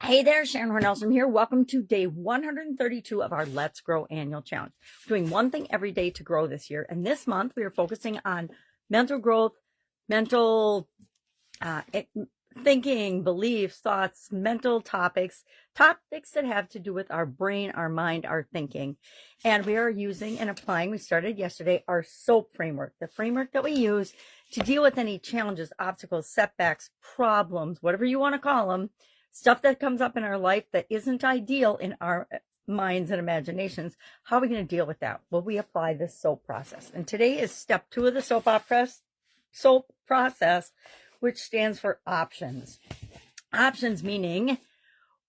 Hey there, Sharon Horne-Ellstrom here. Welcome to day 132 of our Let's Grow annual challenge. We're doing one thing every day to grow this year. And this month we are focusing on mental growth, mental thinking, beliefs, thoughts, mental topics that have to do with our brain, our mind, our thinking. And we are using and applying, we started yesterday, our SOAP framework, the framework that we use to deal with any challenges, obstacles, setbacks, problems, whatever you want to call them, stuff that comes up in our life that isn't ideal in our minds and imaginations. How are we going to deal with that? Well, we apply this SOAP process. And today is step 2 of the SOAP process, which stands for options. Options meaning,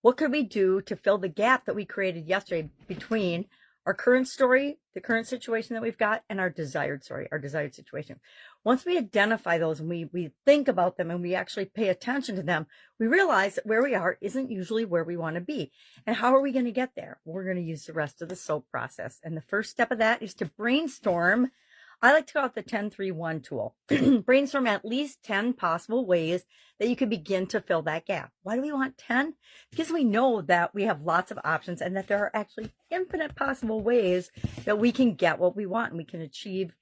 what could we do to fill the gap that we created yesterday between our current story, the current situation that we've got, and our desired story, our desired situation. Once we identify those and we think about them and we actually pay attention to them, we realize that where we are isn't usually where we want to be. And how are we going to get there? We're going to use the rest of the SOAP process. And the first step of that is to brainstorm. I like to call it the 10-3-1 tool. Brainstorm at least 10 possible ways that you can begin to fill that gap. Why do we want 10? Because we know that we have lots of options and that there are actually infinite possible ways that we can get what we want and we can achieve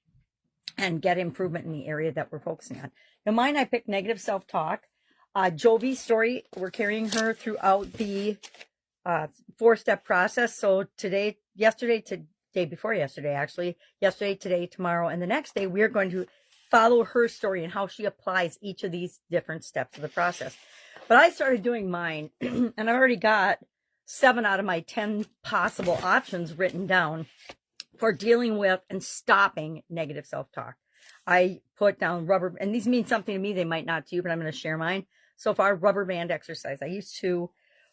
and get improvement in the area that we're focusing on. Now, mine, I picked negative self-talk. Jovi's story, we're carrying her throughout the 4-step process. So day before yesterday, actually, yesterday, today, tomorrow, and the next day, we're going to follow her story and how she applies each of these different steps of the process. But I started doing mine, and I already got 7 out of my 10 possible options written down for dealing with and stopping negative self-talk. I put down rubber, and these mean something to me, they might not to you, but I'm going to share mine. So far, rubber band exercise. I used to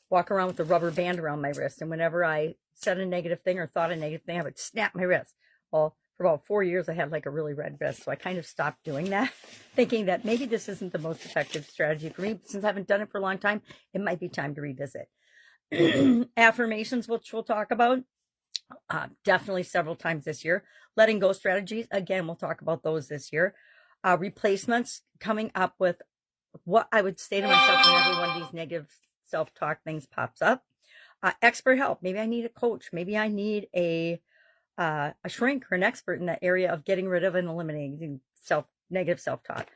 walk around with a rubber band around my wrist, and whenever I said a negative thing or thought a negative thing, I would snap my wrist. Well, for about 4 years, I had like a really red wrist, so I kind of stopped doing that, thinking that maybe this isn't the most effective strategy for me. Since I haven't done it for a long time, it might be time to revisit. Affirmations, which we'll talk about. Definitely several times this year. Letting go strategies, again, we'll talk about those this year. Replacements, coming up with what I would say to myself when every one of these negative self-talk things pops up. Expert help. Maybe I need a coach. Maybe I need a shrink or an expert in that area of getting rid of and eliminating negative self-talk.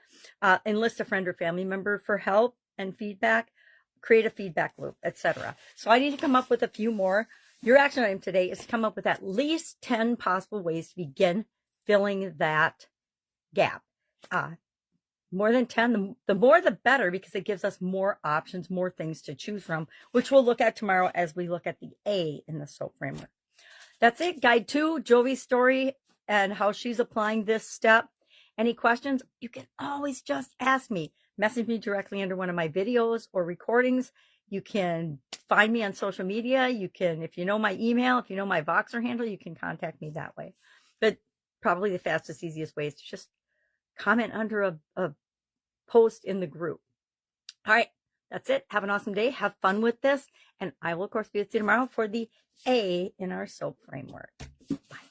Enlist a friend or family member for help and feedback. Create a feedback loop, etc. So I need to come up with a few more. Your action item today is to come up with at least 10 possible ways to begin filling that gap. More than 10, the more the better, because it gives us more options, more things to choose from, which we'll look at tomorrow as we look at the A in the SOAP framework. That's it. Guide 2, Jovi's story and how she's applying this step. Any questions? You can always just ask me. Message me directly under one of my videos or recordings. You can find me on social media. You can, if you know my email, if you know my Voxer handle, you can contact me that way. But probably the fastest, easiest way is to just comment under a post in the group. All right, that's it. Have an awesome day. Have fun with this. And I will, of course, be with you tomorrow for the A in our SOAP framework. Bye.